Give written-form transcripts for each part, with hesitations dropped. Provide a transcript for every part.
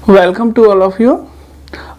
Welcome to all of you.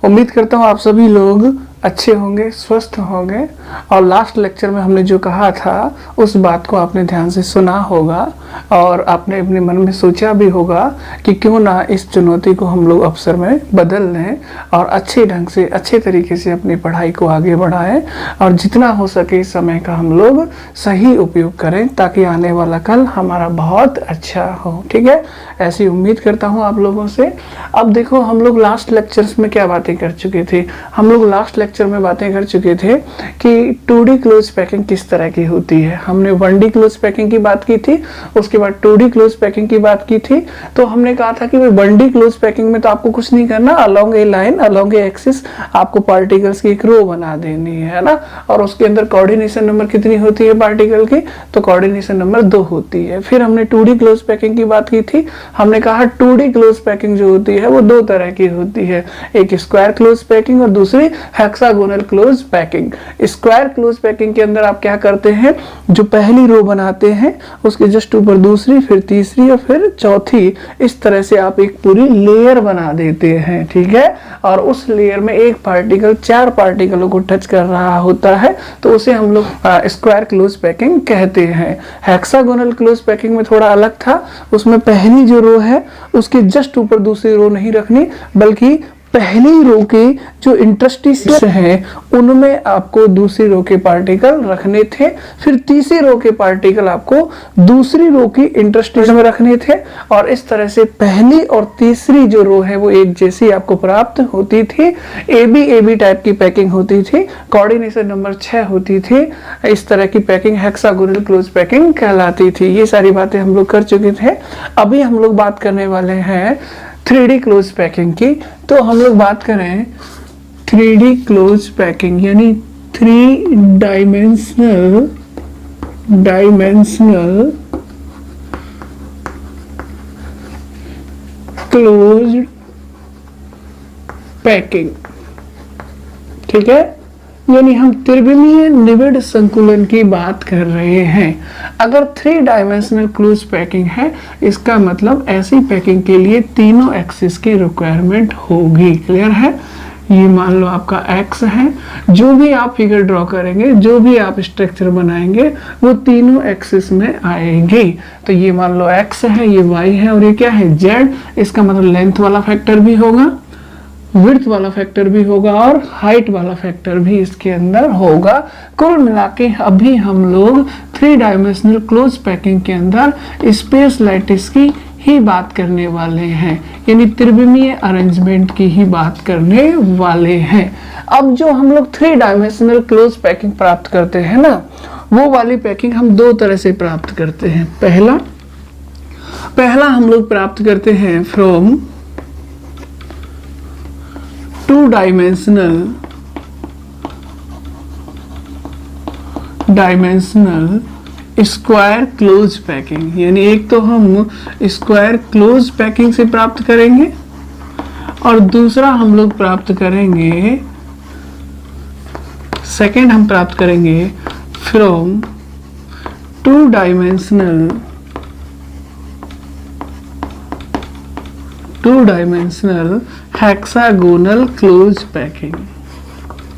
उम्मीद करता हूँ आप सभी लोग अच्छे होंगे, स्वस्थ होंगे और लास्ट लेक्चर में हमने जो कहा था उस बात को आपने ध्यान से सुना होगा और आपने अपने मन में सोचा भी होगा कि क्यों ना इस चुनौती को हम लोग अवसर में बदल लें और अच्छे ढंग से, अच्छे तरीके से अपनी पढ़ाई को आगे बढ़ाएं और जितना हो सके समय का हम लोग सही उपयोग करें ताकि आने वाला कल हमारा बहुत अच्छा हो। ठीक है, ऐसी उम्मीद करता हूँ आप लोगों से। अब देखो, हम लोग लास्ट लेक्चर्स में क्या बातें कर चुके थे। हम लोग लास्ट लेक्चर में बातें कर चुके थे कि 2D क्लोज पैकिंग किस तरह की होती है। हमने 1D क्लोज पैकिंग की बात की थी, उसके बाद 2D क्लोज पैकिंग की बात की थी। तो हमने कहा था कि 1D क्लोज पैकिंग में तो आपको कुछ नहीं करना, अलोंग ए लाइन, अलोंग ए एक्सिस आपको पार्टिकल्स की एक रो बना देनी है ना, और उसके अंदर कोऑर्डिनेशन नंबर कितनी होती है पार्टिकल की, तो कोऑर्डिनेशन नंबर 2 होती है। फिर हमने 2D क्लोज पैकिंग की बात की थी। हमने कहा 2D क्लोज पैकिंग जो होती है वो 2 तरह की होती है, एक स्क्वायर क्लोज पैकिंग और दूसरी hexagonal close packing. Square close packing के अंदर आप क्या करते हैं, जो पहली रो बनाते हैं उसके जस्ट ऊपर दूसरी, फिर तीसरी और फिर चौथी, इस तरह से आप एक पूरी लेयर बना देते हैं। ठीक है, और उस लेयर में एक पार्टिकल 4 पार्टिकलों को टच कर रहा होता है तो उसे हम लोग स्क्वायर क्लोज पैकिंग कहते हैं। हेक्सागोनल क्लोज पैकिंग में थोड़ा अलग था, उसमें पहली जो रो है उसके जस्ट ऊपर दूसरी रो नहीं रखनी, बल्कि पहली रो के जो इंटरस्टिशियल हैं उनमें आपको दूसरी रो के पार्टिकल रखने थे, फिर तीसरी रो के पार्टिकल आपको दूसरी रो की इंटरस्टिशियल में रखने थे, और इस तरह से पहली और तीसरी जो रो है वो एक जैसी आपको प्राप्त होती थी। एबी टाइप की पैकिंग होती थी, कोऑर्डिनेशन नंबर 6 होती थी। इस तरह की पैकिंग हेक्सागोनल क्लोज पैकिंग कहलाती थी। ये सारी बातें हम लोग कर चुके थे। अभी हम लोग बात करने वाले हैं 3D क्लोज पैकिंग की। तो हम लोग बात करें 3D क्लोज पैकिंग यानी 3 डायमेंशनल क्लोज्ड पैकिंग। ठीक है, यानी हम त्रिविमीय निबिड़ संकुलन की बात कर रहे हैं। अगर 3 डायमेंशनल क्लोज पैकिंग है, इसका मतलब ऐसी पैकिंग के लिए तीनों एक्सिस की रिक्वायरमेंट होगी। क्लियर है, ये मान लो आपका एक्स है, जो भी आप फिगर ड्रॉ करेंगे, जो भी आप स्ट्रक्चर बनाएंगे वो तीनों एक्सिस में आएगी। तो ये मान लो एक्स है, ये वाई है और ये क्या है, जेड। इसका मतलब लेंथ वाला फैक्टर भी होगा, विड्थ वाला फैक्टर भी होगा और हाइट वाला फैक्टर भी इसके अंदर होगा। कुल मिला के अभी हम लोग 3 डायमेंशनल क्लोज पैकिंग के अंदर स्पेस लैटिस की ही बात करने वाले हैं, यानी त्रिविमीय अरेंजमेंट की ही बात करने वाले हैं। अब जो हम लोग 3 डायमेंशनल क्लोज पैकिंग प्राप्त करते हैं ना, वो वाली पैकिंग हम 2 तरह से प्राप्त करते हैं। पहला हम लोग प्राप्त करते हैं from 2 dimensional square close packing, यानी एक तो हम स्क्वायर क्लोज पैकिंग से प्राप्त करेंगे और दूसरा हम लोग प्राप्त करेंगे, सेकेंड हम प्राप्त करेंगे from 2 dimensional hexagonal close packing.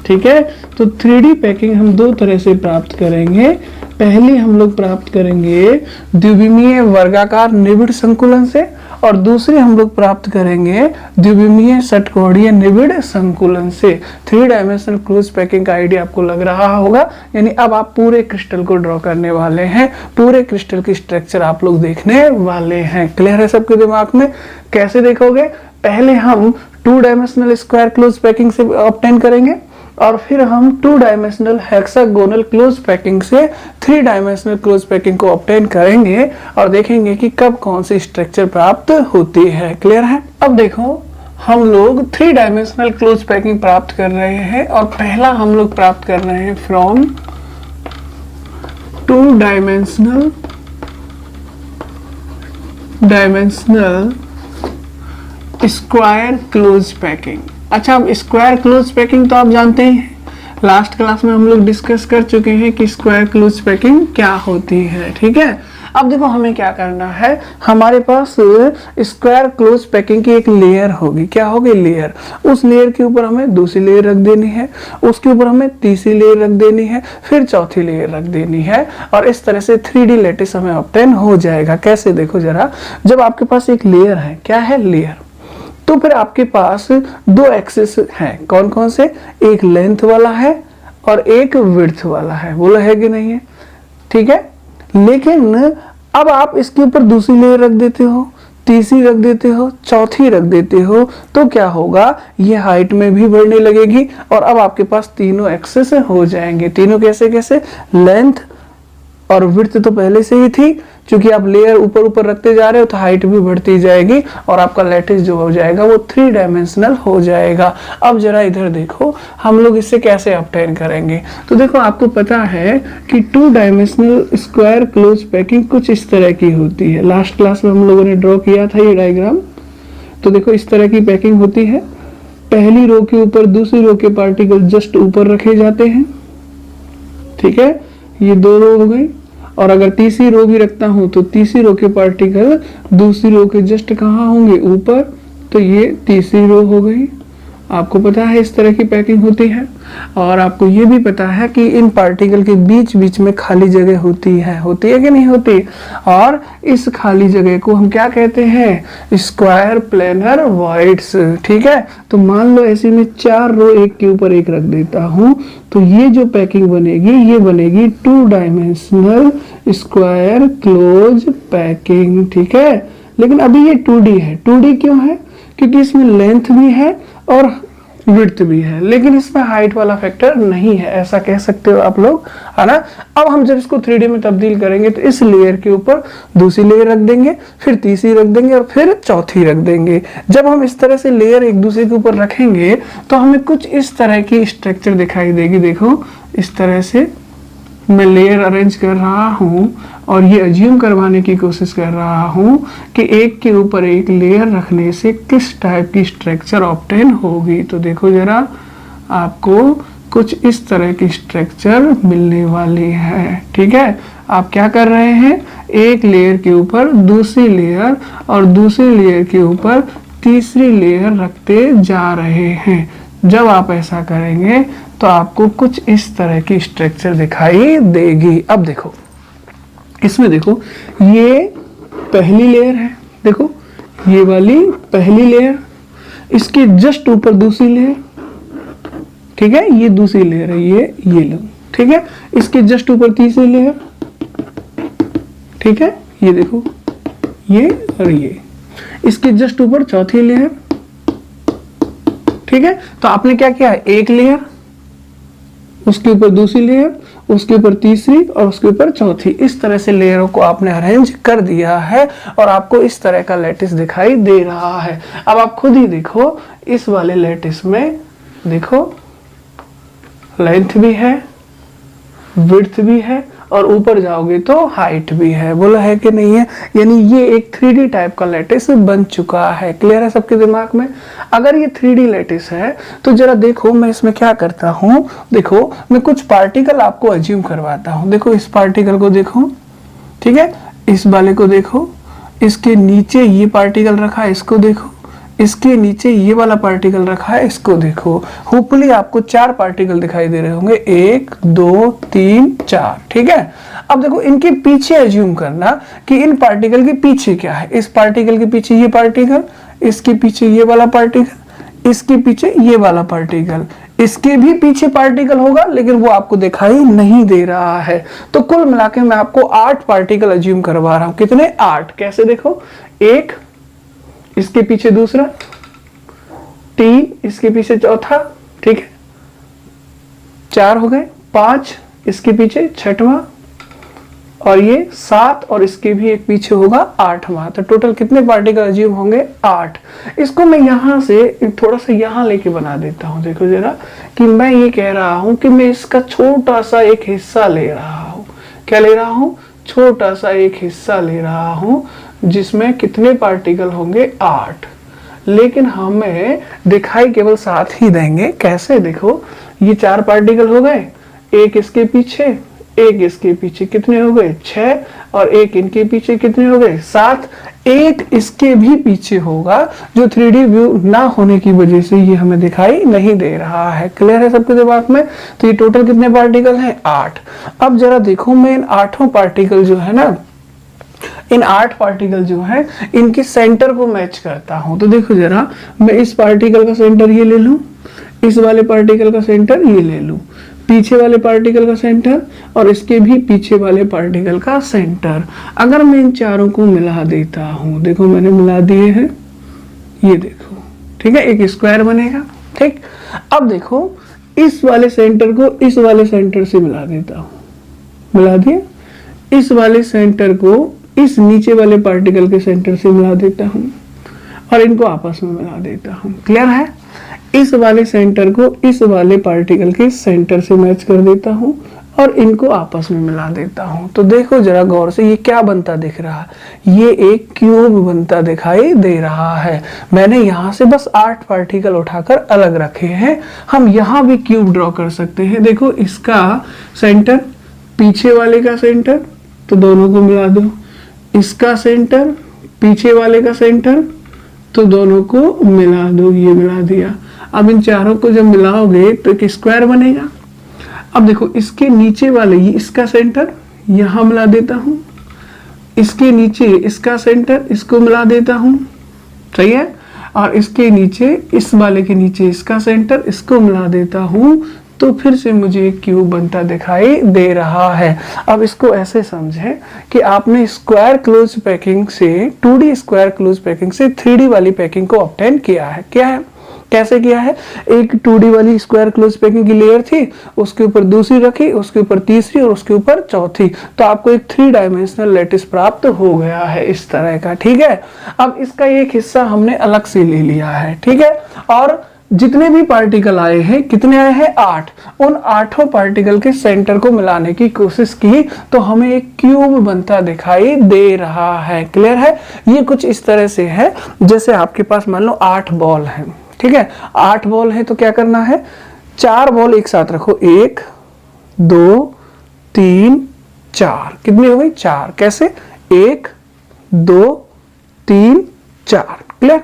ठीक है, तो 3D पैकिंग हम 2 तरह से प्राप्त करेंगे। पहली हम लोग प्राप्त करेंगे द्विविमीय वर्गाकार निबिड़ संकुलन से और दूसरी हम लोग प्राप्त करेंगे द्विविमीय षटकोणीय निबिड़ संकुलन से। 3 डायमेंशनल क्लोज पैकिंग का आइडिया आपको लग रहा होगा, यानी अब आप पूरे क्रिस्टल को ड्रॉ करने वाले हैं, पूरे क्रिस्टल की स्ट्रक्चर आप लोग देखने वाले हैं। क्लियर है सबके दिमाग में? कैसे देखोगे, पहले हम 2 डायमेंशनल स्क्वायर क्लोज पैकिंग से ऑब्टेन करेंगे और फिर हम 2 डायमेंशनल हेक्सागोनल क्लोज पैकिंग से 3 डायमेंशनल क्लोज पैकिंग को ऑब्टेन करेंगे और देखेंगे कि कब कौन सी स्ट्रक्चर प्राप्त होती है। क्लियर है? अब देखो, हम लोग 3 डायमेंशनल क्लोज पैकिंग प्राप्त कर रहे हैं और पहला हम लोग प्राप्त कर रहे हैं from 2 dimensional square close packing. अच्छा, अब स्क्वायर क्लोज पैकिंग तो आप जानते हैं, लास्ट क्लास में हम लोग डिस्कस कर चुके हैं कि स्क्वायर क्लोज पैकिंग क्या होती है। ठीक है, अब देखो हमें क्या करना है, हमारे पास स्क्वायर क्लोज पैकिंग की एक लेयर होगी, क्या होगी, लेयर। उस लेयर के ऊपर हमें दूसरी लेयर रख देनी है, उसके ऊपर हमें तीसरी लेयर रख देनी है, फिर चौथी लेयर रख देनी है, और इस तरह से 3D लैटिस हमें ऑब्टेन हो जाएगा। कैसे, देखो जरा, जब आपके पास एक लेयर है, क्या है, लेयर, तो फिर आपके पास दो एक्सिस हैं, कौन कौन से, एक लेंथ वाला है और एक विड्थ वाला है, बोला है कि नहीं है, ठीक है। लेकिन अब आप इसके ऊपर दूसरी लेयर रख देते हो, तीसरी रख देते हो, चौथी रख देते हो, तो क्या होगा, ये हाइट में भी बढ़ने लगेगी, और अब आपके पास तीनों एक्सेस हो जाएंगे। तीनों कैसे कैसे, लेंथ और विड्थ तो पहले से ही थी, क्योंकि आप लेयर ऊपर ऊपर रखते जा रहे हो तो हाइट भी बढ़ती जाएगी, और आपका लैटिस जो हो जाएगा वो 3 डायमेंशनल हो जाएगा। अब जरा इधर देखो, हम लोग इससे कैसे ऑब्टेन करेंगे। तो देखो, आपको पता है कि 2 डायमेंशनल स्क्वायर क्लोज पैकिंग कुछ इस तरह की होती है। लास्ट क्लास में हम लोगों ने ड्रॉ किया था ये डायग्राम। तो देखो, इस तरह की पैकिंग होती है। पहली रो के ऊपर दूसरी रो के पार्टिकल जस्ट ऊपर रखे जाते हैं, ठीक है, ये 2 रो हो गई। और अगर तीसरी रो भी रखता हूं तो तीसरी रो के पार्टिकल दूसरी रो के जस्ट कहाँ होंगे, ऊपर, तो ये तीसरी रो हो गई। आपको पता है इस तरह की पैकिंग होती है। और आपको ये भी पता है कि इन पार्टिकल के बीच बीच में खाली जगह होती है कि नहीं होती, और इस खाली जगह को हम क्या कहते हैं, स्क्वायर प्लेनर वॉइड्स, ठीक है। तो मान लो ऐसे में 4 रो एक के ऊपर एक रख देता हूं, तो ये जो पैकिंग बनेगी ये बनेगी 2 डायमेंशनल स्क्वायर क्लोज पैकिंग, ठीक है। लेकिन अभी ये 2D है। 2D क्यों है, क्योंकि इसमें लेंथ भी है और विड्थ भी है, लेकिन इसमें हाइट वाला फैक्टर नहीं है, ऐसा कह सकते हो आप लोग, है ना। अब हम जब इसको 3D में तब्दील करेंगे तो इस लेयर के ऊपर दूसरी लेयर रख देंगे, फिर तीसरी रख देंगे और फिर चौथी रख देंगे। जब हम इस तरह से लेयर एक दूसरे के ऊपर रखेंगे तो हमें कुछ इस तरह की स्ट्रक्चर दिखाई देगी। देखो, इस तरह से मैं लेयर अरेंज कर रहा हूं और ये अज्यूम करवाने की कोशिश कर रहा हूं कि एक के ऊपर एक लेयर रखने से किस टाइप की स्ट्रक्चर ऑब्टेन होगी। तो देखो जरा, आपको कुछ इस तरह की स्ट्रक्चर मिलने वाली है, ठीक है। आप क्या कर रहे हैं, एक लेयर के ऊपर दूसरी लेयर और दूसरी लेयर के ऊपर तीसरी लेयर रखते जा रहे हैं। जब आप ऐसा करेंगे तो आपको कुछ इस तरह की स्ट्रक्चर दिखाई देगी। अब देखो, इसमें देखो, ये पहली लेयर है, देखो ये वाली पहली लेयर, इसके जस्ट ऊपर दूसरी लेयर, ठीक है, ये दूसरी लेयर है, ये लो, ठीक है। इसके जस्ट ऊपर तीसरी लेयर, ठीक है, ये देखो, ये और ये, इसके जस्ट ऊपर चौथी लेयर, ठीक है। तो आपने क्या किया, एक लेयर, उसके ऊपर दूसरी लेयर, उसके ऊपर तीसरी और उसके ऊपर चौथी, इस तरह से लेयरों को आपने अरेंज कर दिया है और आपको इस तरह का लैटिस दिखाई दे रहा है। अब आप खुद ही देखो, इस वाले लैटिस में देखो लेंथ भी है, विड्थ भी है और ऊपर जाओगे तो हाइट भी है, बोला है कि नहीं है। यानी ये एक 3D टाइप का लैटिस बन चुका है। क्लियर है सबके दिमाग में। अगर ये 3D लैटिस है तो जरा देखो, मैं इसमें क्या करता हूँ, देखो मैं कुछ पार्टिकल आपको अज्यूम करवाता हूँ। देखो इस पार्टिकल को देखो, ठीक है, इस वाले को देखो, इसके नीचे ये पार्टिकल रखा है, इसको देखो, इसके नीचे ये वाला पार्टिकल रखा है, इसको देखो। होपफुली आपको 4 पार्टिकल दिखाई दे रहे होंगे, 1 2 3 4, ठीक है। अब देखो, इनके पीछे अज्यूम करना कि इन पार्टिकल के पीछे क्या है। इस पार्टिकल के पीछे ये पार्टिकल, इसके पीछे ये वाला पार्टिकल, इसके पीछे ये वाला पार्टिकल, इसके भी पीछे पार्टिकल होगा लेकिन वो आपको दिखाई नहीं दे रहा है। तो कुल मिलाकर मैं आपको 8 पार्टिकल अज्यूम करवा रहा हूं। कितने, 8। कैसे, देखो, 1, इसके पीछे दूसरा, 3, इसके पीछे चौथा, ठीक है, 4 हो गए, 5 इसके पीछे छठवां, और ये 7 और इसके भी एक पीछे होगा 8वां। तो टोटल कितने पार्टिकल अज्यूम होंगे, 8। इसको मैं यहां से थोड़ा सा यहां लेके बना देता हूं। देखो जरा, कि मैं ये कह रहा हूं कि मैं इसका छोटा सा एक हिस्सा ले रहा हूं। क्या ले रहा हूं, छोटा सा एक हिस्सा ले रहा हूं, जिसमें कितने पार्टिकल होंगे, 8। लेकिन हमें दिखाई केवल 7 ही देंगे। कैसे, देखो ये 4 पार्टिकल हो गए, एक इसके पीछे, एक इसके पीछे कितने हो गए 6, और एक इनके पीछे कितने हो गए 7, एक इसके भी पीछे होगा जो 3D व्यू ना होने की वजह से ये हमें दिखाई नहीं दे रहा है। क्लियर है सबके दिमाग में? तो ये टोटल कितने पार्टिकल हैं 8। अब जरा देखो मैं इन 8 पार्टिकल जो है ना, इन 8 पार्टिकल जो है इनके सेंटर को मैच करता हूं। तो देखो जरा, मैं इस पार्टिकल का सेंटर ये ले लूं, इस वाले पार्टिकल का सेंटर ये ले लूं, पीछे वाले पार्टिकल का सेंटर और इसके भी पीछे वाले पार्टिकल का सेंटर। अगर मैं इन चारों को मिला देता हूं, देखो मैंने मिला दिए हैं, ये देखो, ठीक है, एक स्क्वायर बनेगा। ठीक, अब देखो इस वाले सेंटर को इस वाले सेंटर से मिला देता हूं, मिला दिया। इस वाले सेंटर को इस नीचे वाले पार्टिकल के सेंटर से मिला देता हूं और इनको आपस में मिला देता हूं। क्लियर है? इस वाले सेंटर को इस वाले पार्टिकल के सेंटर से मैच कर देता हूं और इनको आपस में मिला देता हूं। तो देखो जरा गौर से, ये क्या बनता दिख रहा है? ये एक क्यूब बनता दिखाई दे रहा है। मैंने यहां से बस 8 पार्टिकल उठाकर अलग रखे हैं, हम यहां भी क्यूब ड्रॉ कर सकते हैं। देखो इसका सेंटर, पीछे वाले का सेंटर, तो दोनों को मिला दो। इसका सेंटर, पीछे वाले का सेंटर, तो दोनों को मिला दो, ये मिला दिया। अब इन चारों को जब मिलाओगे तो एक स्क्वायर बनेगा। अब देखो इसके नीचे वाले, ये इसका सेंटर यहां मिला देता हूं, इसके नीचे इसका सेंटर, इसको मिला देता हूं, सही है, और इसके नीचे इस वाले के नीचे इसका सेंटर, इसको मिला देता हूं, तो फिर से मुझे एक क्यूब बनता दिखाई दे रहा है। अब इसको ऐसे समझें कि आपने स्क्वायर क्लोज पैकिंग से 2D स्क्वायर क्लोज पैकिंग से 3D वाली पैकिंग को ऑब्टेन किया है। क्या है, कैसे किया है? एक 2D वाली स्क्वायर क्लोज पैकिंग की लेयर थी, उसके ऊपर दूसरी रखी, उसके ऊपर तीसरी और उसके ऊपर चौथी, तो आपको एक 3 डायमेंशनल लैटिस प्राप्त हो गया है इस तरह का। ठीक है, अब इसका एक हिस्सा हमने अलग से ले लिया है। ठीक है, और जितने भी पार्टिकल आए हैं, कितने आए हैं 8, उन 8 पार्टिकल के सेंटर को मिलाने की कोशिश की तो हमें एक क्यूब बनता दिखाई दे रहा है। क्लियर है? ये कुछ इस तरह से है जैसे आपके पास मान लो 8 बॉल हैं। ठीक है, 8 बॉल है तो क्या करना है, 4 बॉल एक साथ रखो, 1 2 3 4, कितनी हो गई 4। कैसे? 1 2 3 4। क्लियर?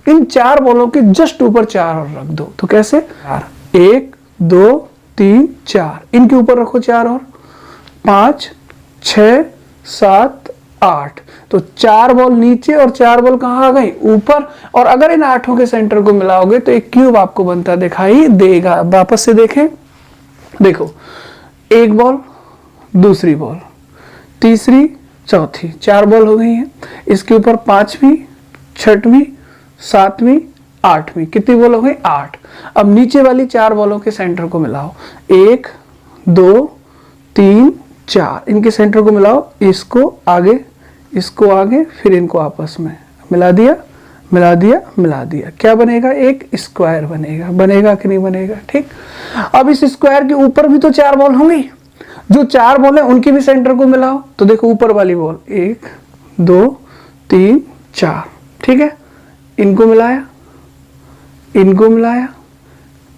इन 4 बॉलों के जस्ट ऊपर 4 और रख दो, तो कैसे 1 2 3 4, इनके ऊपर रखो 4 और 5 6 7 8, तो 4 बॉल नीचे और 4 बॉल कहां आ गई ऊपर। और अगर इन 8 के सेंटर को मिलाओगे तो एक क्यूब आपको बनता दिखाई देगा। वापस से देखें, देखो एक बॉल, दूसरी बॉल, तीसरी, चौथी, 4 बॉल हो गई हैं। इसके ऊपर 5वीं 6वीं 7वीं 8वीं, कितनी बॉल हो गई 8। अब नीचे वाली 4 बॉलों के सेंटर को मिलाओ, 1 2 3 4, इनके सेंटर को मिलाओ, इसको आगे इसको आगे, फिर इनको आपस में मिला दिया मिला दिया मिला दिया। क्या बनेगा? एक स्क्वायर बनेगा। बनेगा कि नहीं बनेगा? ठीक, अब इस स्क्वायर के ऊपर भी तो 4 बॉल होंगी, जो 4 बॉल है उनके भी सेंटर को मिलाओ, तो देखो ऊपर वाली बॉल 1 2 3 4, ठीक है, इनको मिलाया, इनको मिलाया,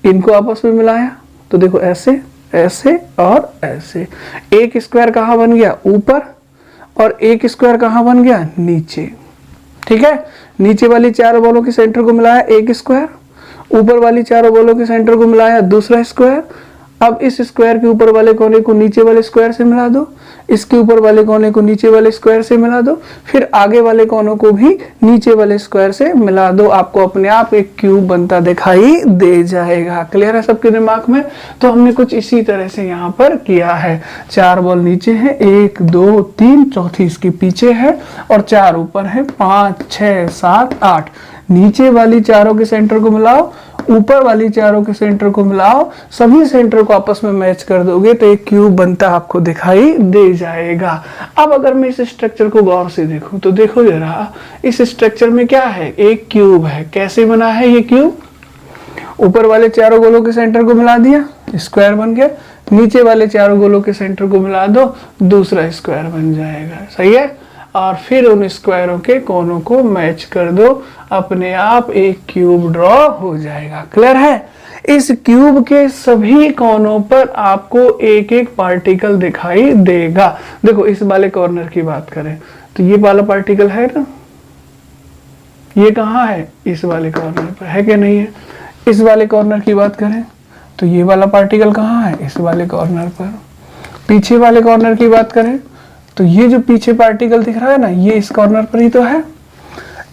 इनको आपस में मिलाया, तो देखो ऐसे ऐसे और ऐसे, एक स्क्वायर कहां बन गया ऊपर और एक स्क्वायर कहां बन गया नीचे। ठीक है, नीचे वाली 4 बॉलों के सेंटर को मिलाया एक स्क्वायर, ऊपर वाली 4 बॉलों के सेंटर को मिलाया दूसरा स्क्वायर। अब इस स्क्वायर के ऊपर वाले कोने को नीचे वाले स्क्वायर से मिला दो, इसके ऊपर वाले कोने को नीचे वाले स्क्वायर से मिला दो, फिर आगे वाले कोनों को भी नीचे वाले स्क्वायर से मिला दो, आपको अपने आप एक क्यूब बनता दिखाई दे जाएगा। क्लियर है सबके दिमाग में? तो हमने कुछ इसी तरह से यहाँ पर किया है। 4 बॉल नीचे है, 1 2 3, चौथी इसके पीछे है और 4 ऊपर है, 5 6 7 8। नीचे वाली 4 के सेंटर को मिलाओ, ऊपर वाली 4 के सेंटर को मिलाओ, सभी सेंटर को आपस में मैच कर दोगे तो एक क्यूब बनता आपको दिखाई दे जाएगा। अब अगर मैं इस स्ट्रक्चर को गौर से देखूं तो देखो जरा, इस स्ट्रक्चर में क्या है? एक क्यूब है। कैसे बना है ये क्यूब? ऊपर वाले 4 गोलों के सेंटर को मिला दिया, स्क्वायर बन गया, नीचे वाले 4 गोलों के सेंटर को मिला दो, दूसरा स्क्वायर बन जाएगा। सही है, और फिर उन स्क्वायरों के कोनों को मैच कर दो, अपने आप एक क्यूब ड्रॉ हो जाएगा। क्लियर है? इस क्यूब के सभी कोनों पर आपको एक एक पार्टिकल दिखाई देगा। देखो इस वाले कॉर्नर की बात करें तो ये वाला पार्टिकल है ना, ये कहाँ है, इस वाले कॉर्नर पर है क्या नहीं है। इस वाले कॉर्नर की बात करें तो ये वाला पार्टिकल कहाँ है, इस वाले कॉर्नर पर। पीछे वाले कॉर्नर की बात करें तो ये जो पीछे पार्टिकल दिख रहा है ना, ये इस कॉर्नर पर ही तो है।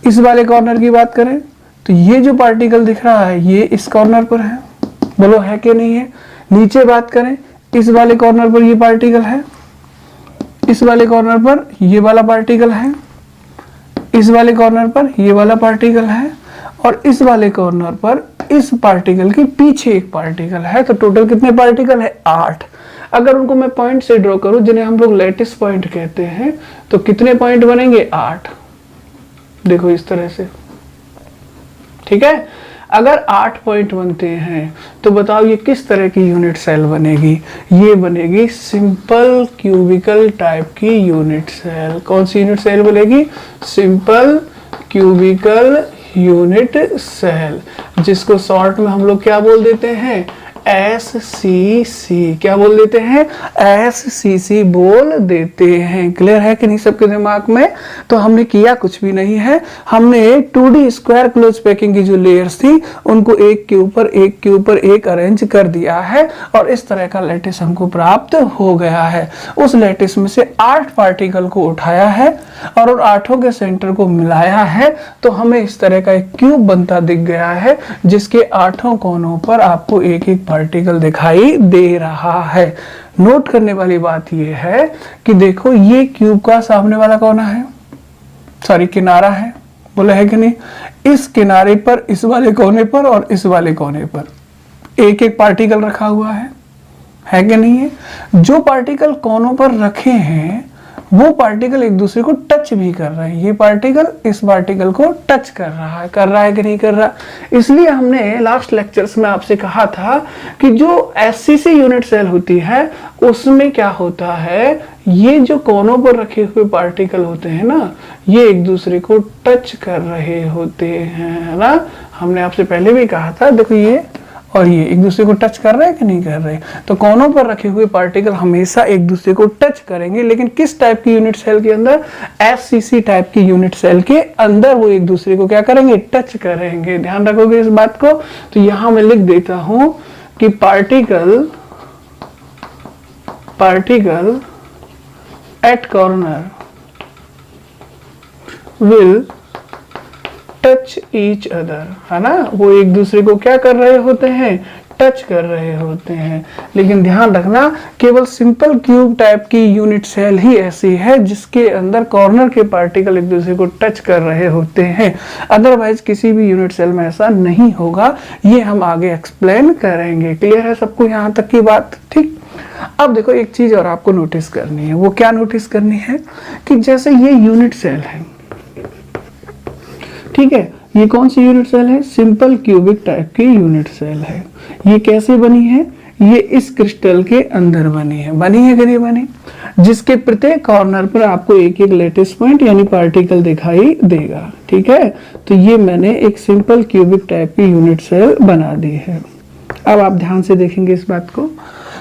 इस वाले कॉर्नर की बात करें तो ये जो पार्टिकल दिख रहा है ये इस कॉर्नर पर है, बोलो है कि नहीं है। नीचे बात करें, इस वाले कॉर्नर पर ये पार्टिकल है, इस वाले कॉर्नर पर ये वाला पार्टिकल है, इस वाले कॉर्नर पर ये वाला पार्टिकल है, और इस वाले कॉर्नर पर इस पार्टिकल के पीछे एक पार्टिकल है। तो टोटल कितने पार्टिकल है, 8। अगर उनको मैं पॉइंट से ड्रॉ करूं जिन्हें हम लोग लैटिस पॉइंट कहते हैं, तो कितने पॉइंट बनेंगे, 8। देखो इस तरह से, ठीक है। अगर 8 पॉइंट बनते हैं तो बताओ ये किस तरह की यूनिट सेल बनेगी, ये बनेगी सिंपल क्यूबिकल टाइप की यूनिट सेल। कौन सी यूनिट सेल बनेगी, सिंपल क्यूबिकल यूनिट सेल, जिसको शॉर्ट में हम लोग क्या बोल देते हैं, SCC। क्या बोल देते हैं, SCC बोल देते हैं। क्लियर है कि नहीं सबके दिमाग में। तो हमने किया कुछ भी नहीं है, हमने 2D स्क्वायर क्लोज पैकिंग की जो लेयर्स थी उनको एक के ऊपर एक के ऊपर एक अरेंज कर दिया है, और इस तरह का लैटिस हमको प्राप्त हो गया है। उस लैटिस में से 8 पार्टिकल को उठाया है और उन 8 के सेंटर को मिलाया है, तो हमें इस तरह का एक क्यूब बनता दिख गया है, जिसके 8 कोनों पर आपको एक एक पार्टिकल दिखाई दे रहा है। नोट करने वाली बात यह है कि देखो ये क्यूब का सामने वाला कोना है, सॉरी किनारा है, बोला है कि नहीं। इस किनारे पर, इस वाले कोने पर और इस वाले कोने पर एक एक पार्टिकल रखा हुआ है कि नहीं है। जो पार्टिकल कोनों पर रखे हैं वो पार्टिकल एक दूसरे को टच भी कर रहे हैं। ये पार्टिकल इस पार्टिकल को टच कर रहा है कि नहीं कर रहा। इसलिए हमने लास्ट लेक्चर्स में आपसे कहा था कि जो SCC यूनिट सेल होती है उसमें क्या होता है, ये जो कोनों पर रखे हुए पार्टिकल होते हैं ना, ये एक दूसरे को टच कर रहे होते हैं, है ना। हमने आपसे पहले भी कहा था, देखो ये और ये एक दूसरे को टच कर रहे हैं कि नहीं कर रहे। तो कोनों पर रखे हुए पार्टिकल हमेशा एक दूसरे को टच करेंगे, लेकिन किस टाइप की यूनिट सेल के अंदर, SCC टाइप की यूनिट सेल के अंदर वो एक दूसरे को क्या करेंगे, टच करेंगे। ध्यान रखोगे इस बात को। तो यहां मैं लिख देता हूं कि particle at corner will touch each other, है ना। वो एक दूसरे को क्या कर रहे होते हैं, टच कर रहे होते हैं। लेकिन ध्यान रखना, केवल सिंपल क्यूब टाइप की यूनिट सेल ही ऐसी है जिसके अंदर कॉर्नर के पार्टिकल एक दूसरे को टच कर रहे होते हैं। अदरवाइज किसी भी यूनिट सेल में ऐसा नहीं होगा। ये हम आगे एक्सप्लेन करेंगे। क्लियर है सबको यहाँ तक की बात, ठीक। अब देखो एक चीज और आपको नोटिस करनी है। वो क्या नोटिस करनी है कि जैसे ये यूनिट सेल है, ठीक है, ये कौन सी यूनिट सेल है, सिंपल क्यूबिक टाइप की यूनिट सेल है। ये कैसे बनी है, ये इस क्रिस्टल के अंदर बनी है कि नहीं बनी, जिसके प्रत्येक कॉर्नर पर आपको एक एक लैटिस पॉइंट यानी पार्टिकल दिखाई देगा, ठीक है। तो ये मैंने एक सिंपल क्यूबिक टाइप की यूनिट सेल बना दी है। अब आप ध्यान से देखेंगे इस बात को।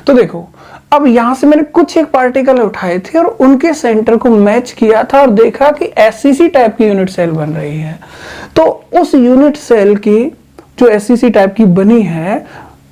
तो देखो अब यहां से मैंने कुछ एक पार्टिकल उठाए थे और उनके सेंटर को मैच किया था और देखा कि SCC टाइप की यूनिट सेल बन रही है। तो उस यूनिट सेल की जो SCC टाइप की बनी है,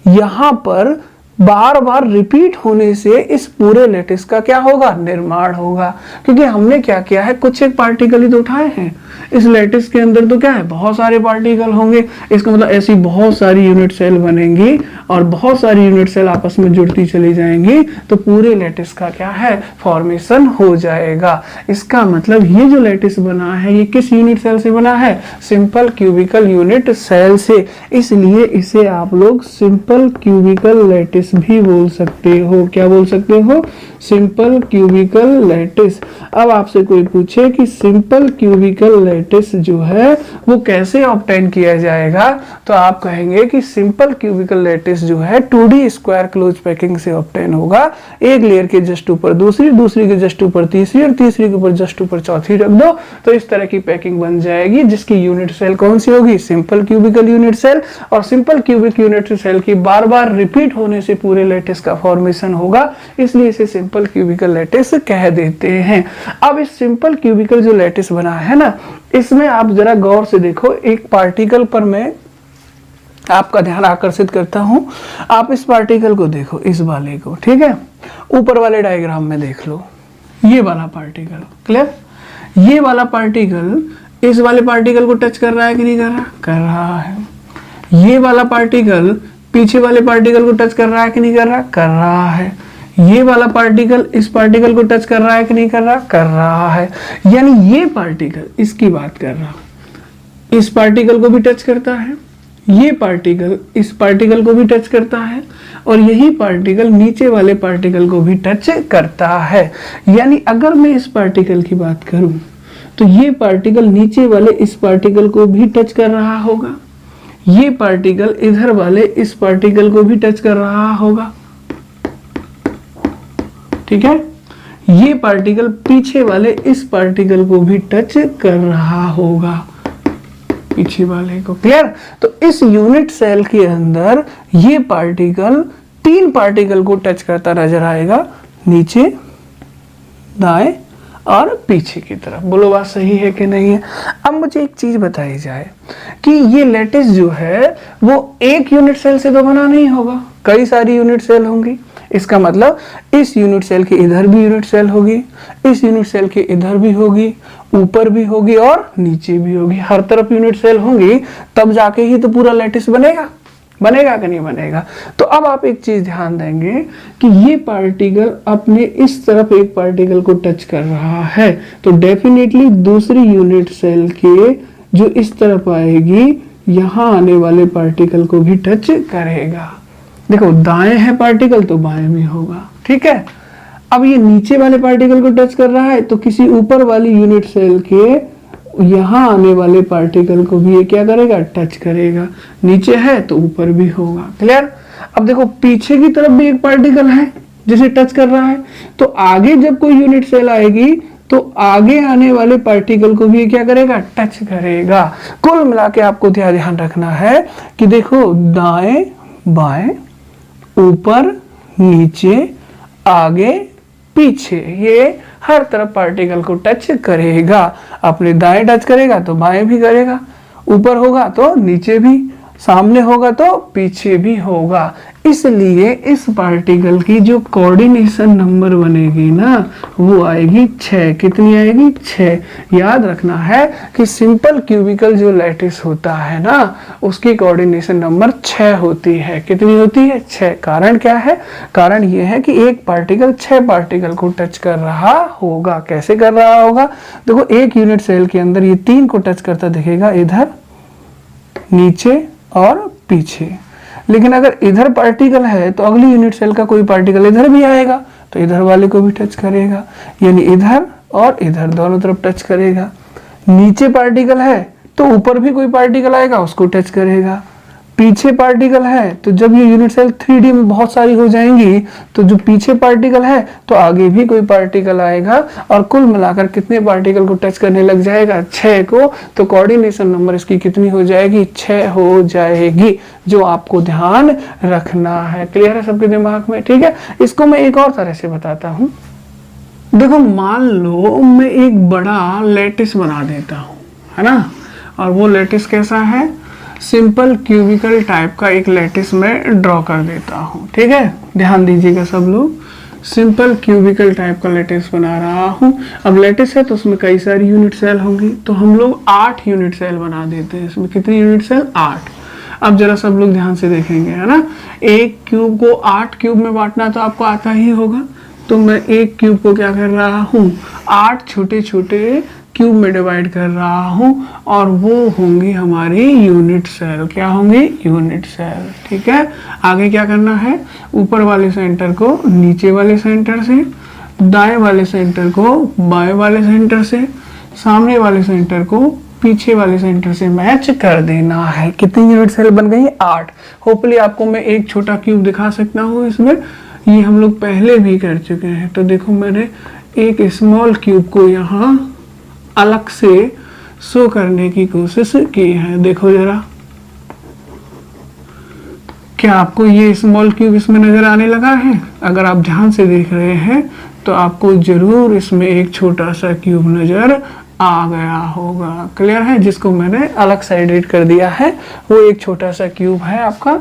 यहां पर बार बार रिपीट होने से इस पूरे लैटिस का क्या होगा, निर्माण होगा। क्योंकि हमने क्या किया है, कुछ एक पार्टिकल ही तो उठाए हैं। इस लैटिस के अंदर तो क्या है, बहुत सारे पार्टिकल होंगे। इसका मतलब ऐसी बहुत सारी यूनिट सेल बनेंगी और बहुत सारी यूनिट सेल आपस में जुड़ती चली जाएंगी, तो पूरे लैटिस का क्या है, फॉर्मेशन हो जाएगा। इसका मतलब ये जो लैटिस बना है ये किस यूनिट सेल से बना है, सिंपल क्यूबिकल यूनिट सेल से। इसलिए इसे आप लोग सिंपल क्यूबिकल लैटिस लैटिस भी बोल सकते हो। क्या बोल सकते हो? Simple cubical lattice. अब आपसे कोई पूछे कि सिंपल क्यूबिकल लैटिस जो है वो कैसे ऑब्टेन किया जाएगा, तो आप कहेंगे कि सिंपल क्यूबिकल लैटिस जो है 2D स्क्वायर क्लोज पैकिंग से ऑब्टेन होगा। एक लेयर के जस्ट ऊपर दूसरी, दूसरी के जस्ट ऊपर तीसरी और तीसरी के ऊपर जस्ट ऊपर चौथी रख दो, तो इस तरह की पैकिंग बन जाएगी जिसकी यूनिट सेल कौन सी होगी? Simple cubical unit cell. और सिंपल क्यूबिक यूनिट सेल की बार बार रिपीट होने से पूरे लैटिस का फॉर्मेशन होगा, इसलिए इसे सिंपल क्यूबिकल लैटिस कह देते हैं। अब इस सिंपल क्यूबिकल जो लैटिस बना है ना, इसमें आप जरा गौर से देखो, एक पार्टिकल पर मैं आपका ध्यान आकर्षित करता हूं। आप इस पार्टिकल को देखो, इस वाले को, ठीक है? ऊपर वाले डायग्राम में देख लो, ये वाला पार्टिकल, क्लियर? ये वाला पार्टिकल इस वाले पार्टिकल को टच कर रहा है कि नहीं कर रहा? कर रहा है। ये वाला पार्टिकल पीछे वाले पार्टिकल को टच कर रहा है कि नहीं कर रहा? कर रहा है। ये वाला पार्टिकल इस पार्टिकल को टच कर रहा है कि नहीं कर रहा? कर रहा है। यानी ये पार्टिकल, इसकी बात कर रहा हूं, इस पार्टिकल को भी टच करता है, ये पार्टिकल इस पार्टिकल को भी टच करता है, और यही पार्टिकल नीचे वाले पार्टिकल को भी टच करता है। यानी अगर मैं इस पार्टिकल की बात करूं तो ये पार्टिकल नीचे वाले इस पार्टिकल को भी टच कर रहा होगा, ये पार्टिकल इधर वाले इस पार्टिकल को भी टच कर रहा होगा, ठीक है? ये पार्टिकल पीछे वाले इस पार्टिकल को भी टच कर रहा होगा, पीछे वाले को, क्लियर? तो इस यूनिट सेल के अंदर ये पार्टिकल 3 पार्टिकल को टच करता नजर आएगा, नीचे, दाएं और पीछे की तरफ। बोलो बात सही है कि नहीं है? अब मुझे एक चीज बताई जाए कि ये लैटिस जो है वो एक यूनिट सेल से तो बना नहीं होगा, कई सारी यूनिट सेल होंगी। इसका मतलब इस यूनिट सेल के इधर भी यूनिट सेल होगी, इस यूनिट सेल के इधर भी होगी, ऊपर भी होगी और नीचे भी होगी। हर तरफ यूनिट सेल होंगी, तब जाके ही तो पूरा लैटिस बनेगा। बनेगा कि नहीं बनेगा? तो अब आप एक चीज ध्यान देंगे कि ये पार्टिकल अपने इस तरफ एक पार्टिकल को टच कर रहा है, तो डेफिनेटली दूसरी यूनिट सेल के जो इस तरफ आएगी, यहां आने वाले पार्टिकल को भी टच करेगा। देखो, दाएं है पार्टिकल तो बाएं भी होगा, ठीक है? अब ये नीचे वाले पार्टिकल को टच कर रहा है, तो किसी ऊपर वाली यूनिट सेल के यहां आने वाले पार्टिकल को भी ये क्या करेगा? टच करेगा। नीचे है तो ऊपर भी होगा, क्लियर? अब देखो, पीछे की तरफ भी एक पार्टिकल है जिसे टच कर रहा है, तो आगे जब कोई यूनिट सेल आएगी तो आगे आने वाले पार्टिकल को भी ये क्या करेगा? टच करेगा। कुल मिला के आपको ध्यान रखना है कि देखो, दाएं बाएं, ऊपर नीचे, आगे पीछे, ये हर तरफ पार्टिकल को टच करेगा। अपने दाएं टच करेगा तो बाएं भी करेगा, ऊपर होगा तो नीचे भी, सामने होगा तो पीछे भी होगा। इसलिए इस पार्टिकल की जो कोऑर्डिनेशन नंबर बनेगी ना, वो आएगी 6। कितनी आएगी? 6। याद रखना है कि सिंपल क्यूबिकल जो लैटिस होता है ना, उसकी कोऑर्डिनेशन नंबर 6 होती है। कितनी होती है? 6। कारण क्या है? कारण ये है कि एक पार्टिकल 6 पार्टिकल को टच कर रहा होगा। कैसे कर रहा होगा? देखो, एक यूनिट सेल के अंदर ये 3 को टच करता दिखेगा, इधर, नीचे और पीछे। लेकिन अगर इधर पार्टिकल है तो अगली यूनिट सेल का कोई पार्टिकल इधर भी आएगा तो इधर वाले को भी टच करेगा, यानी इधर और इधर दोनों तरफ टच करेगा। नीचे पार्टिकल है तो ऊपर भी कोई पार्टिकल आएगा, उसको टच करेगा। पीछे पार्टिकल है तो जब ये यूनिट सेल 3D में बहुत सारी हो जाएंगी तो जो पीछे पार्टिकल है तो आगे भी कोई पार्टिकल आएगा, और कुल मिलाकर कितने पार्टिकल को टच करने लग जाएगा? 6 को। तो कोऑर्डिनेशन नंबर इसकी कितनी हो जाएगी? 6 हो जाएगी, जो आपको ध्यान रखना है। क्लियर है सबके दिमाग में? ठीक है, इसको मैं एक और तरह से बताता हूं। देखो, मान लो मैं एक बड़ा लैटिस बना देता हूं, है ना, और वो लैटिस कैसा है? सिंपल क्यूबिकल टाइप का एक लैटिस में ड्रॉ कर देता हूँ, ठीक है? ध्यान दीजिएगा सब लोग। सिंपल क्यूबिकल टाइप का लैटिस बना रहा हूँ। अब लैटिस है तो उसमें कई सारी यूनिट सेल होंगी, तो हम लोग 8 यूनिट सेल बना देते हैं। इसमें कितनी यूनिट सेल? 8। अब जरा सब लोग ध्यान से देखेंगे, है ना? एक क्यूब को 8 क्यूब में बांटना तो आपको आता ही होगा। तो मैं एक क्यूब को क्या कर रहा हूँ, 8 छोटे छोटे क्यूब में डिवाइड कर रहा हूँ और वो होंगी हमारी यूनिट सेल। क्या होंगी, यूनिट सेल। ठीक है, आगे क्या करना है, ऊपर वाले सेंटर को नीचे वाले सेंटर से, दाएं वाले सेंटर को बाएं वाले सेंटर से, सामने वाले सेंटर को पीछे वाले सेंटर से मैच कर देना है। कितनी यूनिट सेल बन गई, 8। होपफुली आपको मैं एक छोटा क्यूब दिखा सकता हूँ इसमें, ये हम लोग पहले भी कर चुके हैं। तो देखो मैंने एक स्मॉल क्यूब को यहाँ अलग से शो करने की कोशिश की है। देखो जरा, क्या आपको ये स्मॉल क्यूब इसमें नजर आने लगा है? अगर आप ध्यान से देख रहे हैं तो आपको जरूर इसमें एक छोटा सा क्यूब नजर आ गया होगा। क्लियर है, जिसको मैंने अलग से एडिट कर दिया है वो एक छोटा सा क्यूब है आपका।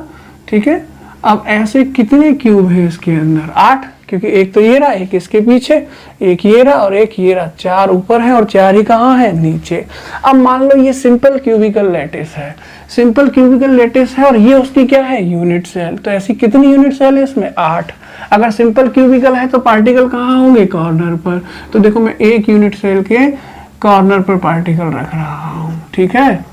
ठीक है, अब ऐसे कितने क्यूब है इसके अंदर, 8, क्योंकि एक तो ये रहा, एक इसके पीछे, एक ये रहा और एक ये रहा। 4 ऊपर है और 4 ही कहाँ है, नीचे। अब मान लो ये सिंपल क्यूबिकल लैटिस है, सिंपल क्यूबिकल लैटिस है और ये उसकी क्या है, यूनिट सेल। तो ऐसी कितनी यूनिट सेल है इसमें, 8। अगर सिंपल क्यूबिकल है तो पार्टिकल कहाँ होंगे, कॉर्नर पर। तो देखो मैं एक यूनिट सेल के कॉर्नर पर पार्टिकल रख रहा हूँ। ठीक है,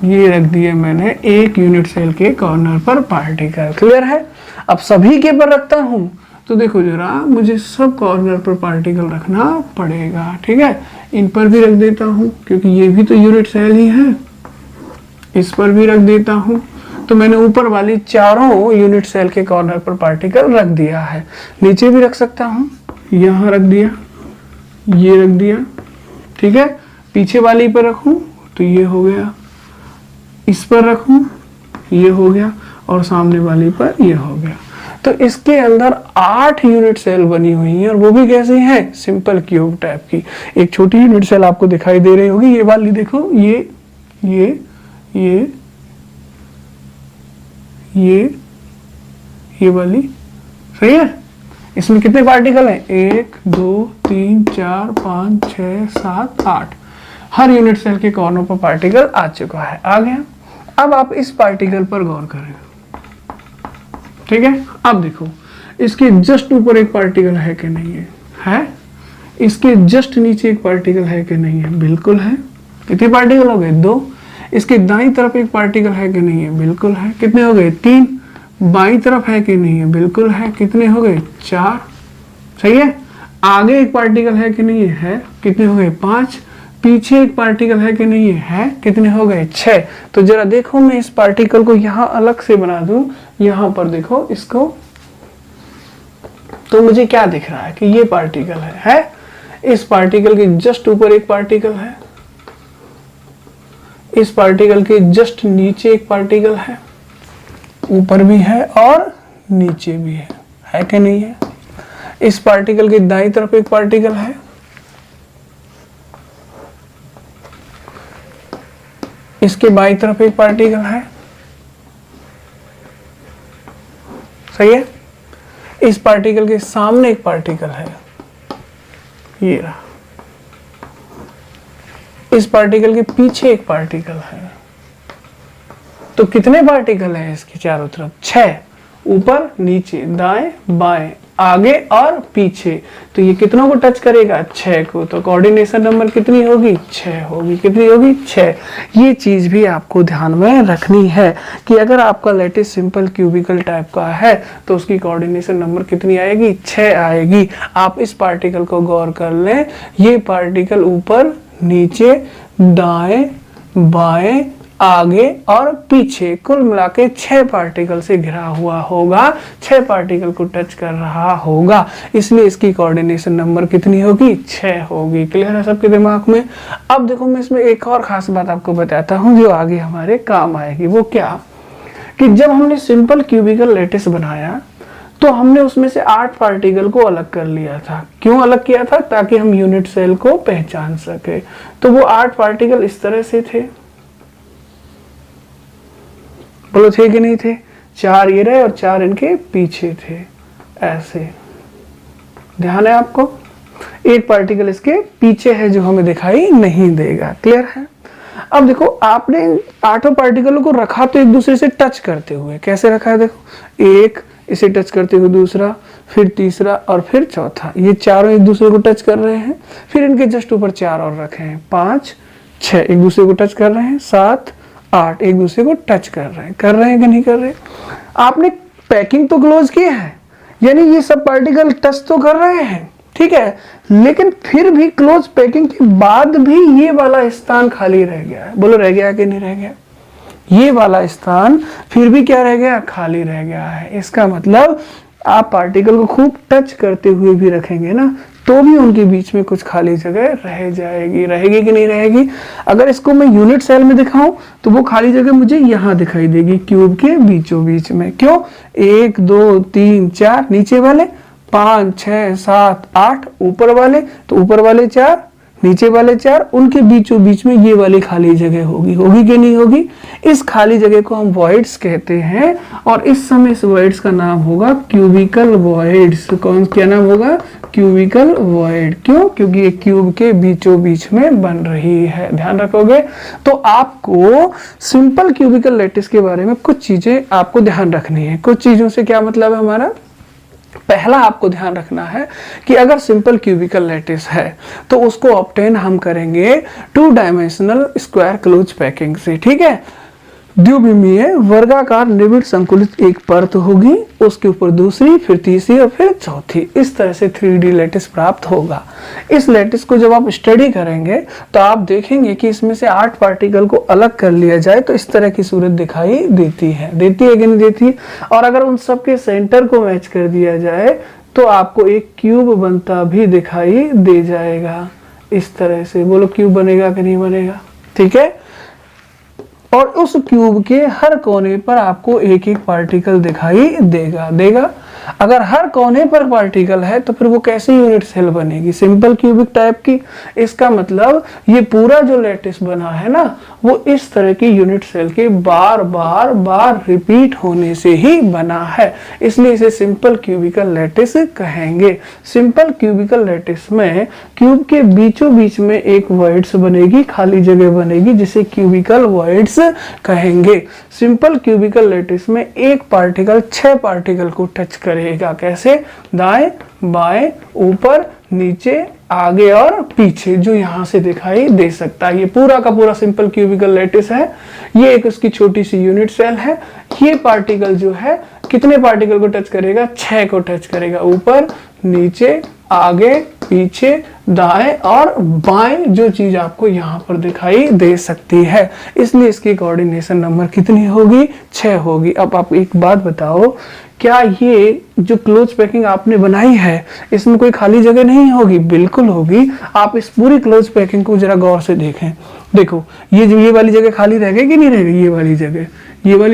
ये रख दिए मैंने एक यूनिट सेल के कॉर्नर पर पार्टिकल। क्लियर है, अब सभी के पर रखता हूँ तो देखो जरा, मुझे सब कॉर्नर पर पार्टिकल रखना पड़ेगा। ठीक है, इन पर भी रख देता हूँ क्योंकि ये भी तो यूनिट सेल ही है, इस पर भी रख देता हूँ। तो मैंने ऊपर वाली चारों यूनिट सेल के कॉर्नर पर पार्टिकल रख दिया है। नीचे भी रख सकता हूँ, यहाँ रख दिया, ये रख दिया। ठीक है, पीछे वाली पर रखूं तो ये हो गया, इस पर रखूं ये हो गया और सामने वाली पर ये हो गया। तो इसके अंदर 8 यूनिट सेल बनी हुई हैं और वो भी कैसी है, सिंपल क्यूब टाइप की। एक छोटी यूनिट सेल आपको दिखाई दे रही होगी, ये वाली देखो, ये ये वाली, सही है। इसमें कितने पार्टिकल हैं, 1 2 3 4 5 6 7 8। हर यूनिट सेल के कॉर्नर पर पार्टिकल आ चुका है, आ गया। अब आप इस पार्टिकल पर गौर करें। ठीक है, अब देखो इसके जस्ट ऊपर एक पार्टिकल है कि नहीं है, इसके जस्ट नीचे एक पार्टिकल है कि नहीं है, बिल्कुल है। कितने पार्टिकल हो गए, 2। इसके दाईं तरफ एक पार्टिकल है कि नहीं है, बिल्कुल है। कितने हो गए, 3। बाईं तरफ है कि नहीं है, बिल्कुल है। कितने हो गए, 4। सही है, आगे एक पार्टिकल है कि नहीं है, कितने हो गए, 5। पीछे एक पार्टिकल है कि नहीं है, कितने हो गए, 6। तो जरा देखो मैं इस पार्टिकल को यहां अलग से बना दूं, यहां पर देखो इसको, तो मुझे क्या दिख रहा है कि ये पार्टिकल है? इस पार्टिकल के जस्ट ऊपर एक पार्टिकल है, इस पार्टिकल के जस्ट नीचे एक पार्टिकल है, ऊपर भी है और नीचे भी है कि नहीं है। इस पार्टिकल के दाईं तरफ एक पार्टिकल है, इसके बाईं तरफ एक पार्टिकल है, सही है। इस पार्टिकल के सामने एक पार्टिकल है, ये रहा। इस पार्टिकल के पीछे एक पार्टिकल है। तो कितने पार्टिकल हैं इसके चारों तरफ, 6। ऊपर नीचे दाएं बाएं आगे और पीछे। तो ये कितनों को टच करेगा, 6 को। तो कोऑर्डिनेशन नंबर कितनी होगी, 6 होगी। कितनी होगी, 6। ये चीज भी आपको ध्यान में रखनी है कि अगर आपका लैटिस सिंपल क्यूबिकल टाइप का है तो उसकी कोऑर्डिनेशन नंबर कितनी आएगी, 6 आएगी। आप इस पार्टिकल को गौर कर लें, ये पार्टिकल ऊपर नीचे दाएं बाएं आगे और पीछे कुल मिला के 6 पार्टिकल से घिरा हुआ होगा, 6 पार्टिकल को टच कर रहा होगा, इसलिए इसकी कोऑर्डिनेशन नंबर कितनी होगी, 6 होगी। क्लियर है सबके दिमाग में। अब देखो मैं इसमें एक और खास बात आपको बताता हूं जो आगे हमारे काम आएगी। वो क्या कि जब हमने सिंपल क्यूबिकल लैटिस बनाया तो हमने उसमें से 8 पार्टिकल को अलग कर लिया था। क्यों अलग किया था, ताकि हम यूनिट सेल को पहचान सके। तो वो 8 पार्टिकल इस तरह से थे, बोलो थे कि नहीं थे, 4 ये रहे और 4 इनके पीछे थे, ऐसे। ध्यान है आपको, एक पार्टिकल इसके पीछे है जो हमें दिखाई नहीं देगा। क्लियर है। अब देखो आपने 8 पार्टिकलों को रखा तो एक दूसरे से टच करते हुए। कैसे रखा है, देखो 1 इसे टच करते हुए दूसरा, फिर तीसरा और फिर चौथा। ये चारों एक दूसरे को टच कर रहे हैं। फिर इनके जस्ट ऊपर 4 और रखे हैं, 5 6 एक दूसरे को टच कर रहे हैं, 7 8 एक दूसरे को टच कर रहे हैं कि नहीं कर रहे? आपने पैकिंग तो क्लोज की है, यानी ये सब पार्टिकल टच तो कर रहे हैं, ठीक है, लेकिन फिर भी क्लोज पैकिंग के बाद भी ये वाला स्थान खाली रह गया है। बोलो रह गया कि नहीं रह गया? ये वाला स्थान फिर भी क्या रह गया? खाली रह गया है। इसका मतलब आप पार्टिकल को खूब टच करते हुए भी रखेंगे ना, तो भी उनके बीच में कुछ खाली जगह रह जाएगी। रहेगी कि नहीं रहेगी? अगर इसको मैं यूनिट सेल में दिखाऊं तो वो खाली जगह मुझे यहाँ दिखाई देगी, क्यूब के बीचों बीच में। क्यों? 1 2 3 4 नीचे वाले, 5 6 7 8 ऊपर वाले, तो ऊपर वाले 4 नीचे वाले 4, उनके बीचों बीच में ये वाली खाली जगह होगी। होगी कि नहीं होगी? इस खाली जगह को हम वॉइड्स कहते हैं, और इस समय इस वॉइड्स का नाम होगा क्यूबिकल वॉइड्स। कौन, क्या नाम होगा? Cubical void. क्यों? क्योंकि ये क्यूब के बीचों बीच में बन रही है। ध्यान रखोगे? तो आपको सिंपल क्यूबिकल लैटिस के बारे में कुछ चीजें आपको ध्यान रखनी है। कुछ चीजों से क्या मतलब है हमारा? पहला आपको ध्यान रखना है कि अगर सिंपल क्यूबिकल लैटिस है तो उसको ऑब्टेन हम करेंगे 2 डायमेंशनल स्क्वायर क्लोज पैकिंग से। ठीक है, द्विविमीय वर्गाकार निबिड़ संकुलित एक परत होगी, उसके ऊपर दूसरी, फिर तीसरी और फिर चौथी। इस तरह से 3D लैटिस प्राप्त होगा। इस लैटिस को जब आप स्टडी करेंगे तो आप देखेंगे कि इसमें से 8 पार्टिकल को अलग कर लिया जाए तो इस तरह की सूरत दिखाई देती है कि नहीं देती? और अगर उन सब के सेंटर को मैच कर दिया जाए तो आपको एक क्यूब बनता भी दिखाई दे जाएगा। इस तरह से बोलो, क्यूब बनेगा कि नहीं बनेगा? ठीक है, और उस क्यूब के हर कोने पर आपको एक एक पार्टिकल दिखाई देगा। अगर हर कोने पर पार्टिकल है तो फिर वो कैसी यूनिट सेल बनेगी? सिंपल क्यूबिक टाइप की। इसका मतलब ये पूरा जो लैटिस बना है ना, वो इस तरह की यूनिट सेल के बार रिपीट होने से ही बना है, इसलिए इसे सिंपल क्यूबिकल लैटिस कहेंगे। सिंपल क्यूबिकल लैटिस में क्यूब के बीचों बीच में एक वॉइड्स बनेगी, खाली जगह बनेगी, जिसे क्यूबिकल वॉइड्स कहेंगे। सिंपल क्यूबिकल लैटिस में एक पार्टिकल 6 पार्टिकल को टच करेगा। कैसे? दाएं बाएं ऊपर नीचे आगे और पीछे, जो यहां से दिखाई दे सकता है। ये पूरा का पूरा सिंपल क्यूबिकल लैटिस है। ये एक उसकी छोटी सी यूनिट सेल है। ये पार्टिकल जो है कितने पार्टिकल को टच करेगा? 6 को टच करेगा, ऊपर नीचे आगे पीछे दाएं और बाएं, जो चीज आपको यहाँ पर दिखाई दे सकती है। इसलिए इसकी कोऑर्डिनेशन नंबर कितनी होगी? 6 होगी। अब आप एक बात बताओ, क्या ये जो क्लोज पैकिंग आपने बनाई है इसमें कोई खाली जगह नहीं होगी? बिल्कुल होगी। आप इस पूरी क्लोज पैकिंग को जरा गौर से देखें। देखो, ये वाली जगह खाली रह गई कि नहीं रह गई? ये वाली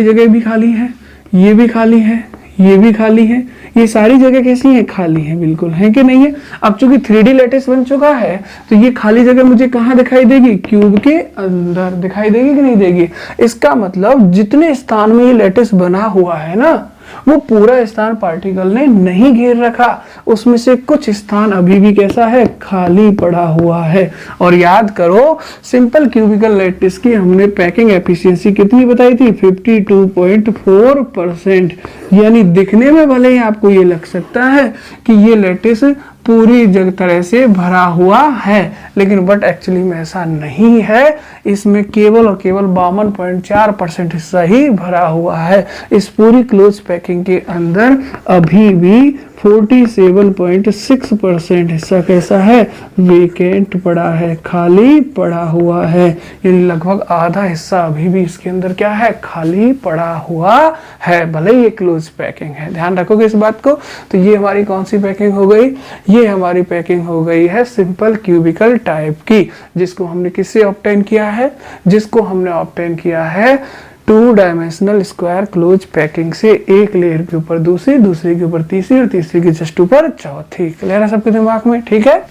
जगह भी खाली है, ये भी खाली है, ये भी खाली है। ये सारी जगह कैसी हैं? खाली हैं, बिल्कुल है कि नहीं है? अब चूंकि 3D लैटिस बन चुका है तो ये खाली जगह मुझे कहाँ दिखाई देगी? क्यूब के अंदर दिखाई देगी कि नहीं देगी? इसका मतलब जितने स्थान में ये लैटिस बना हुआ है ना, वो पूरा स्थान पार्टिकल ने नहीं घेर रखा, उसमें से कुछ स्थान अभी भी कैसा है? खाली पड़ा हुआ है। और याद करो, सिंपल क्यूबिकल लैटिस की हमने पैकिंग एफिशिएंसी कितनी बताई थी? 52.4%। यानी दिखने में भले ही आपको ये लग सकता है कि ये लैटिस पूरी जगह तरह से भरा हुआ है, लेकिन बट एक्चुअली में ऐसा नहीं है। इसमें केवल और केवल 52.4% हिस्सा ही भरा हुआ है। इस पूरी क्लोज पैकिंग के अंदर अभी भी 47.6% हिस्सा कैसा है? वेकेंट पड़ा है, खाली पड़ा हुआ है। यानी लगभग आधा हिस्सा अभी भी इसके अंदर क्या है? खाली पड़ा हुआ है, भले ही ये क्लोज पैकिंग है। ध्यान रखोगे इस बात को। तो ये हमारी कौन सी पैकिंग हो गई? ये हमारी पैकिंग हो गई है सिंपल क्यूबिकल टाइप की, जिसको हमने किससे ऑब्टेन किया है? जिसको हमने ऑब्टेन किया है 2 डायमेंशनल स्क्वायर क्लोज पैकिंग से। एक लेयर के ऊपर दूसरी, दूसरी के ऊपर तीसरी और तीसरी के जस्ट ऊपर चौथी। क्लियर है सबके दिमाग में? ठीक है।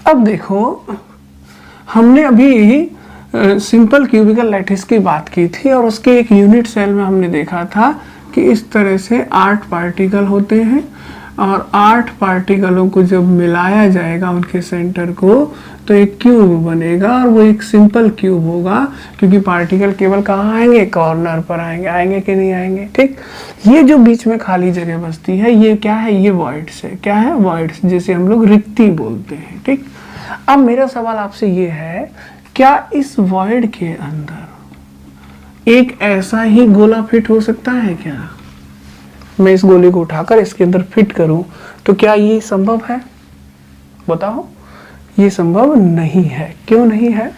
अब देखो, हमने अभी सिंपल क्यूबिकल लैटिस की बात की थी और उसके एक यूनिट सेल में हमने देखा था कि इस तरह से 8 पार्टिकल होते हैं और 8 पार्टिकलों को जब मिलाया जाएगा उनके सेंटर को, तो एक क्यूब बनेगा और वो एक सिंपल क्यूब होगा, क्योंकि पार्टिकल केवल कहाँ आएंगे, कॉर्नर पर आएंगे। आएंगे कि नहीं आएंगे? ठीक। ये जो बीच में खाली जगह बचती है ये क्या है, ये वॉइड्स है। क्या है? वॉइड्स, जिसे हम लोग रिक्ति बोलते हैं। ठीक। अब मेरा सवाल आपसे ये है, क्या इस वॉइड के अंदर एक ऐसा ही गोला फिट हो सकता है क्या? मैं इस गोले को उठाकर इसके अंदर फिट करूं तो क्या ये संभव है? बताओ। ये संभव नहीं है। क्यों नहीं है?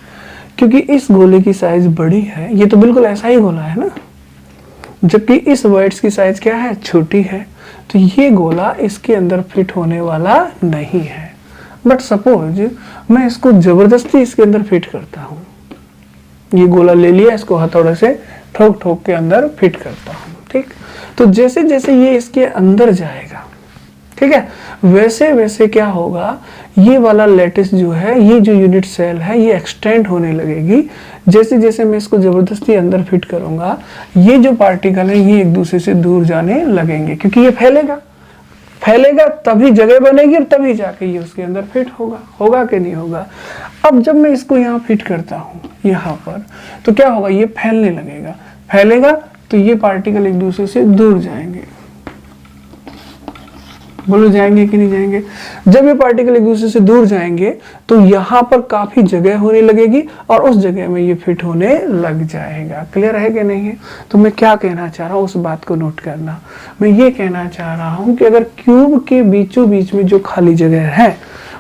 क्योंकि इस गोले की साइज बड़ी है। ये तो बिल्कुल ऐसा ही गोला है ना, जबकि इस वॉइड्स की साइज क्या है, छोटी है। तो ये गोला इसके अंदर फिट होने वाला नहीं है। बट सपोज मैं इसको जबरदस्ती इसके अंदर फिट करता हूं, ये गोला ले लिया, इसको हथौड़े से ठोक ठोक के अंदर फिट करता हूं। ठीक। तो जैसे जैसे ये इसके अंदर जाएगा, ठीक है, वैसे वैसे क्या होगा, ये वाला लैटिस जो है, ये जो यूनिट सेल है, ये एक्सटेंड होने लगेगी। जैसे जैसे मैं इसको जबरदस्ती अंदर फिट करूंगा, ये जो पार्टिकल है ये एक दूसरे से दूर जाने लगेंगे, क्योंकि ये फैलेगा तभी जगह बनेगी और तभी जाके ये उसके अंदर फिट होगा। होगा कि नहीं होगा? अब जब मैं इसको यहाँ फिट करता हूँ यहाँ पर, तो क्या होगा, ये फैलने लगेगा। फैलेगा तो ये पार्टिकल एक दूसरे से दूर जाएंगे। बोलो जाएंगे कि नहीं जाएंगे? जब ये पार्टिकल एक दूसरे से दूर जाएंगे तो यहाँ पर काफी जगह होने लगेगी और उस जगह में ये फिट होने लग जाएगा। क्लियर है कि नहीं है? तो मैं क्या कहना चाह रहा हूँ उस बात को नोट करना। मैं ये कहना चाह रहा हूँ कि अगर क्यूब के बीचों बीच में जो खाली जगह है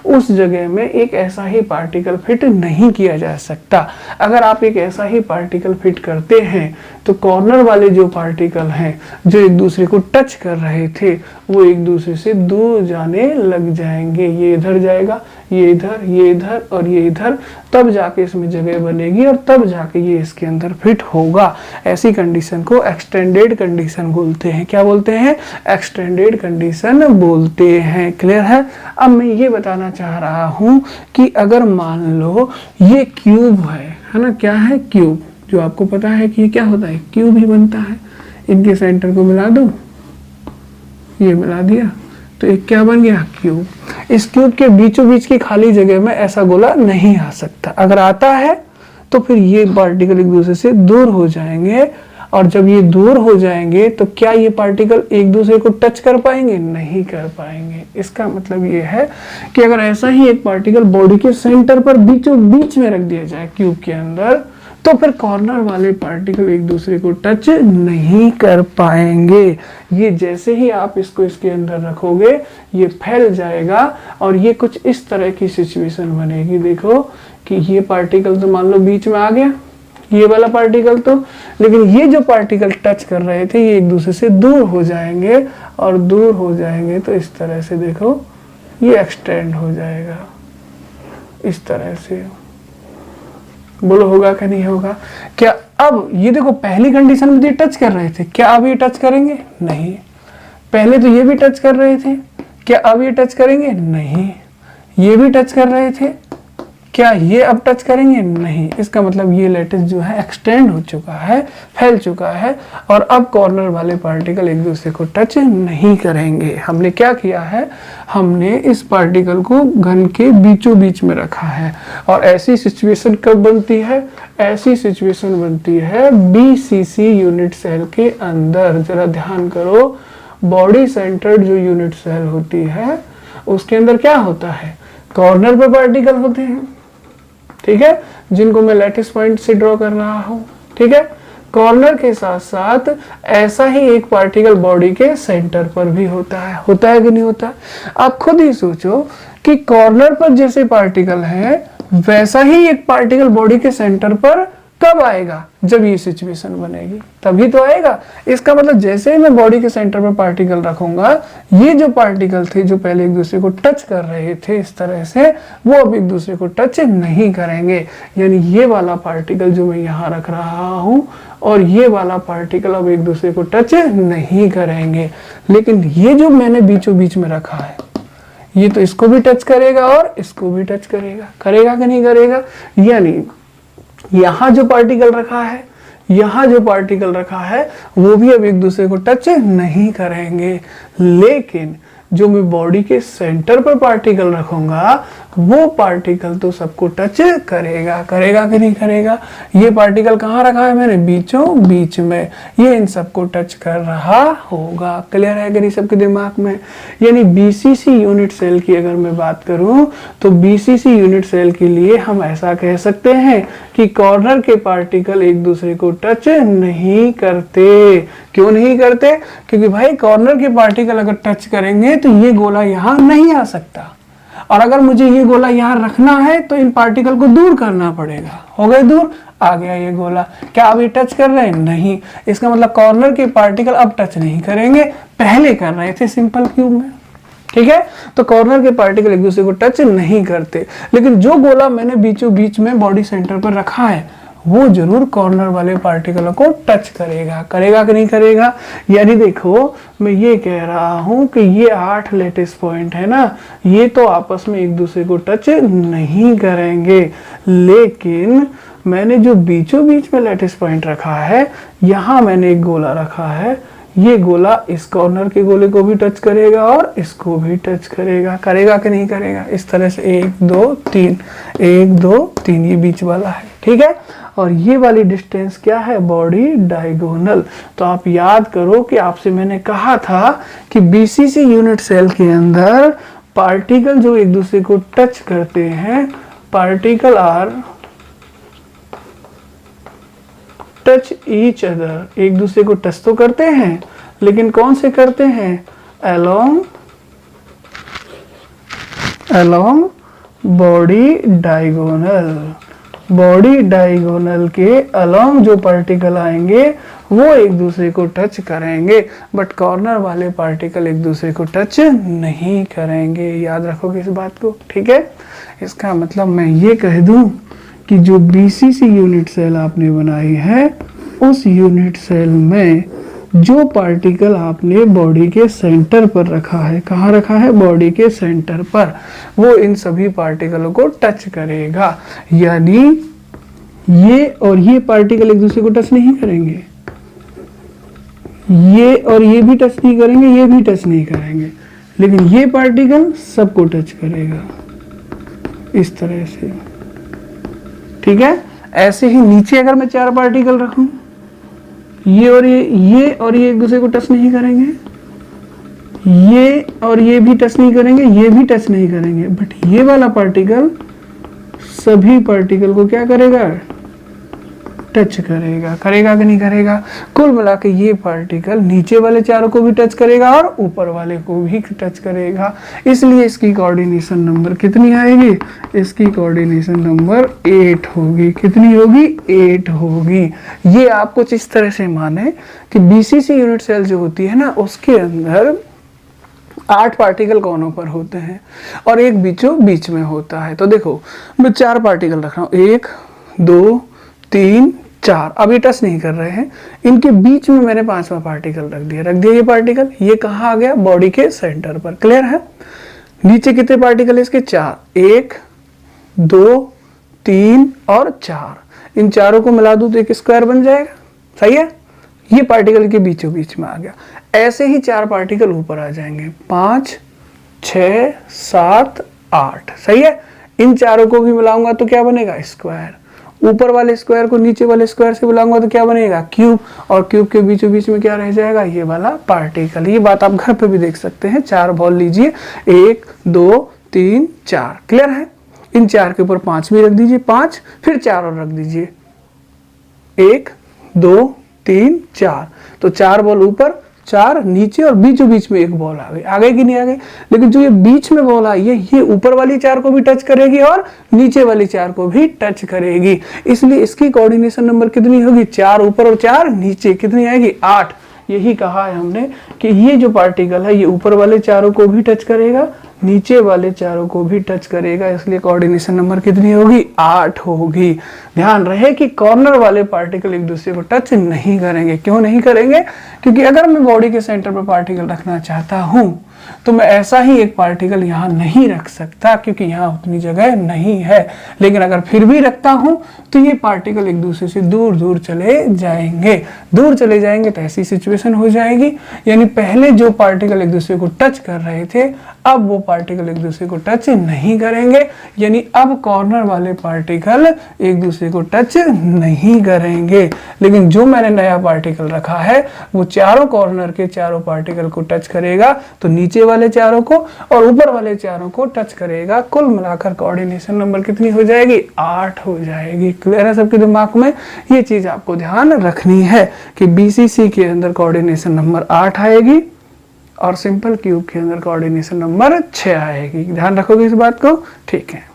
उस जगह में एक ऐसा ही पार्टिकल फिट नहीं किया जा सकता। अगर आप एक ऐसा ही पार्टिकल फिट करते हैं तो कॉर्नर वाले जो पार्टिकल हैं जो एक दूसरे को टच कर रहे थे वो एक दूसरे से दूर जाने लग जाएंगे। ये इधर जाएगा, ये इधर और ये इधर, तब जाके इसमें जगह बनेगी और तब जाके ये इसके अंदर फिट होगा। ऐसी कंडीशन को एक्सटेंडेड कंडीशन बोलते हैं। क्या बोलते हैं? एक्सटेंडेड कंडीशन बोलते हैं। क्लियर है? अब मैं ये बताना चाह रहा हूं कि अगर मान लो ये क्यूब है ना, क्या है, क्यूब, जो आपको पता है कि ये क्या होता है, क्यूब ही बनता है। इनके सेंटर को मिला दो, ये मिला दिया तो एक क्या बन गया, क्यूब। इस क्यूब के बीचों बीच की खाली जगह में ऐसा गोला नहीं आ सकता। अगर आता है तो फिर ये पार्टिकल एक दूसरे से दूर हो जाएंगे और जब ये दूर हो जाएंगे तो क्या ये पार्टिकल एक दूसरे को टच कर पाएंगे? नहीं कर पाएंगे। इसका मतलब ये है कि अगर ऐसा ही एक पार्टिकल बॉडी के सेंटर पर बीचों बीच में रख दिया जाए क्यूब के अंदर, तो फिर कॉर्नर वाले पार्टिकल एक दूसरे को टच नहीं कर पाएंगे। ये जैसे ही आप इसको इसके अंदर रखोगे ये फैल जाएगा और ये कुछ इस तरह की सिचुएशन बनेगी। देखो कि ये पार्टिकल तो मान लो बीच में आ गया, ये वाला पार्टिकल तो, लेकिन ये जो पार्टिकल टच कर रहे थे ये एक दूसरे से दूर हो जाएंगे और दूर हो जाएंगे तो इस तरह से देखो ये एक्सटेंड हो जाएगा इस तरह से। बोलो होगा कि नहीं होगा? क्या अब ये देखो पहली कंडीशन में ये टच कर रहे थे, क्या अब ये टच करेंगे? नहीं। पहले तो ये भी टच कर रहे थे, क्या अब ये टच करेंगे? नहीं। ये भी टच कर रहे थे, क्या ये अब टच करेंगे? नहीं। इसका मतलब ये लैटिस जो है एक्सटेंड हो चुका है, फैल चुका है और अब कॉर्नर वाले पार्टिकल एक दूसरे को टच नहीं करेंगे। हमने क्या किया है, हमने इस पार्टिकल को घन के बीचों बीच में रखा है। और ऐसी सिचुएशन कब बनती है? ऐसी सिचुएशन बनती है बीसीसी यूनिट सेल के अंदर। जरा ध्यान करो, बॉडी सेंटर्ड जो यूनिट सेल होती है उसके अंदर क्या होता है, कॉर्नर पर पार्टिकल होते हैं, ठीक है, जिनको मैं लैटिस पॉइंट से ड्रॉ कर रहा हूं, ठीक है। कॉर्नर के साथ साथ ऐसा ही एक पार्टिकल बॉडी के सेंटर पर भी होता है कि नहीं होता? आप खुद ही सोचो कि कॉर्नर पर जैसे पार्टिकल है वैसा ही एक पार्टिकल बॉडी के सेंटर पर कब आएगा? जब ये सिचुएशन बनेगी तभी तो आएगा। इसका मतलब जैसे ही मैं बॉडी के सेंटर पर पार्टिकल रखूंगा, ये जो पार्टिकल थे जो पहले एक दूसरे को टच कर रहे थे इस तरह से, वो अब एक दूसरे को टच नहीं करेंगे। यानी ये वाला पार्टिकल जो मैं यहाँ रख रहा हूँ और ये वाला पार्टिकल अब एक दूसरे को टच नहीं करेंगे। लेकिन ये जो मैंने बीचों बीच में रखा है ये तो इसको भी टच करेगा और इसको भी टच करेगा। करेगा कि नहीं करेगा? यानी यहां जो पार्टिकल रखा है वो भी अब एक दूसरे को टच नहीं करेंगे। लेकिन जो मैं बॉडी के सेंटर पर पार्टिकल रखूंगा वो पार्टिकल तो सबको टच करेगा, करेगा कि नहीं करेगा। ये पार्टिकल कहाँ रखा है मैंने, बीचों बीच में, ये इन सबको टच कर रहा होगा। क्लियर है कि नहीं सबके दिमाग में। यानी बीसीसी यूनिट सेल की अगर मैं बात करूं तो बीसीसी यूनिट सेल के लिए हम ऐसा कह सकते हैं कि कॉर्नर के पार्टिकल एक दूसरे को टच नहीं करते। क्यों नहीं करते, क्योंकि भाई कॉर्नर के पार्टिकल अगर टच करेंगे तो ये गोला यहां नहीं आ सकता, और अगर मुझे ये गोला यहां रखना है तो इन पार्टिकल को दूर करना पड़ेगा। हो गए दूर, आ गया ये गोला। क्या अब ये टच कर रहे हैं, नहीं। इसका मतलब कॉर्नर के पार्टिकल अब टच नहीं करेंगे, पहले कर रहे थे सिंपल क्यूब में। ठीक है, तो कॉर्नर के पार्टिकल एक दूसरे को टच नहीं करते, लेकिन जो गोला मैंने बीचों बीच में बॉडी सेंटर पर रखा है वो जरूर कॉर्नर वाले पार्टिकलों को टच करेगा। करेगा कि नहीं करेगा। यानी देखो मैं ये कह रहा हूं कि ये 8 लेटिस पॉइंट है ना, ये तो आपस में एक दूसरे को टच नहीं करेंगे, लेकिन मैंने जो बीचों बीच में लेटिस पॉइंट रखा है, यहां मैंने एक गोला रखा है, ये गोला इस कॉर्नर के गोले को भी टच करेगा और इसको भी टच करेगा। करेगा कि नहीं करेगा। इस तरह से 1 2 3 1 2 3 ये बीच वाला है। ठीक है, और ये वाली डिस्टेंस क्या है, बॉडी डायगोनल। तो आप याद करो कि आपसे मैंने कहा था कि बीसीसी यूनिट सेल के अंदर पार्टिकल जो एक दूसरे को टच करते हैं, particle are touch each other, एक दूसरे को टच तो करते हैं, लेकिन कौन से करते हैं, along body diagonal. Body diagonal के अलोंग जो पार्टिकल आएंगे वो एक दूसरे को टच करेंगे, बट कॉर्नर वाले पार्टिकल एक दूसरे को टच नहीं करेंगे। याद रखोगे इस बात को। ठीक है, इसका मतलब मैं ये कह दूं कि जो बीसीसी यूनिट सेल आपने बनाई है, उस यूनिट सेल में जो पार्टिकल आपने बॉडी के सेंटर पर रखा है, कहाँ रखा है, बॉडी के सेंटर पर, वो इन सभी पार्टिकलों को टच करेगा। यानी ये और ये पार्टिकल एक दूसरे को टच नहीं करेंगे, ये और ये भी टच नहीं करेंगे, ये भी टच नहीं करेंगे, लेकिन ये पार्टिकल सबको टच करेगा इस तरह से। ठीक है, ऐसे ही नीचे अगर मैं 4 पार्टिकल रखूं, ये और ये एक दूसरे को टच नहीं करेंगे, ये और ये भी टच नहीं करेंगे, ये भी टच नहीं करेंगे, बट ये वाला पार्टिकल सभी पार्टिकल को क्या करेगा, टच करेगा। करेगा कि नहीं करेगा। कुल मिला के ये पार्टिकल नीचे वाले चारों को भी टच करेगा और ऊपर वाले को भी टच करेगा, इसलिए इसकी कोऑर्डिनेशन नंबर कितनी आएगी, इसकी कोऑर्डिनेशन नंबर 8 होगी। कितनी होगी, 8 होगी। ये आप कुछ इस तरह से माने कि बीसीसी यूनिट सेल जो होती है ना, उसके अंदर 8 पार्टिकल कोनों पर होते हैं और एक बीचों बीच में होता है। तो देखो मैं 4 पार्टिकल रख रहा हूँ, 1 2 3 4, अब ये टच नहीं कर रहे हैं, इनके बीच में मैंने 5वां पार्टिकल रख दिया ये पार्टिकल, ये कहाँ आ गया, बॉडी के सेंटर पर। क्लियर है। नीचे कितने पार्टिकल है इसके, 4, 1 2 3 और 4, इन चारों को मिला दूं तो एक स्क्वायर बन जाएगा। सही है, ये पार्टिकल के बीचों बीच में आ गया। ऐसे ही 4 पार्टिकल ऊपर आ जाएंगे, 5 6 7 8। सही है, इन चारों को भी मिलाऊंगा तो क्या बनेगा, स्क्वायर। ऊपर वाले स्क्वायर को नीचे वाले स्क्वायर से मिलाऊंगा तो क्या बनेगा, क्यूब। और क्यूब के बीचों बीच में क्या रह जाएगा, ये वाला पार्टिकल। ये बात आप घर पे भी देख सकते हैं। 4 बॉल लीजिए, 1 2 3 4। क्लियर है। इन 4 के ऊपर 5 भी रख दीजिए, 5 फिर 4 और रख दीजिए, 1 2 3 4। तो 4 बॉल ऊपर, 4 नीचे और बीचों बीच में एक बॉल आ गई। आ गई कि नहीं आ गई। लेकिन जो ये बीच में बॉल आई है, ये ऊपर वाली 4 को भी टच करेगी और नीचे वाली 4 को भी टच करेगी, इसलिए इसकी कोऑर्डिनेशन नंबर कितनी होगी, 4 ऊपर और 4 नीचे। कितनी आएगी, 8। यही कहा है हमने कि ये जो पार्टिकल है ये ऊपर वाले चारों को भी टच करेगा, नीचे वाले चारों को भी टच करेगा, इसलिए कोऑर्डिनेशन नंबर कितनी होगी, 8 होगी। ध्यान रहे कि कॉर्नर वाले पार्टिकल एक दूसरे को टच नहीं करेंगे। क्यों नहीं करेंगे, क्योंकि अगर मैं बॉडी के सेंटर पर पार्टिकल रखना चाहता हूं तो मैं ऐसा ही एक पार्टिकल यहाँ नहीं रख सकता क्योंकि यहाँ उतनी जगह नहीं है। लेकिन अगर फिर भी रखता हूँ तो ये पार्टिकल एक दूसरे से दूर दूर चले जाएंगे। दूर चले जाएंगे तो ऐसी सिचुएशन हो जाएगी, यानी पहले जो पार्टिकल एक दूसरे को टच कर रहे थे अब वो पार्टिकल एक दूसरे को टच नहीं करेंगे, यानी अब कॉर्नर वाले पार्टिकल एक दूसरे को टच नहीं करेंगे। लेकिन जो मैंने नया पार्टिकल रखा है वो चारों कॉर्नर के चारों पार्टिकल को टच करेगा, तो नीचे वाले चारों को और ऊपर वाले चारों को टच करेगा। कुल मिलाकर कोऑर्डिनेशन नंबर कितनी हो जाएगी? 8 हो जाएगी। क्लियर है सबके दिमाग में? ये चीज आपको ध्यान रखनी है कि बीसीसी के अंदर कोऑर्डिनेशन नंबर 8 आएगी और सिंपल क्यूब के अंदर कोऑर्डिनेशन नंबर 6 आएगी। ध्यान रखोगे इस बात को? ठीक है।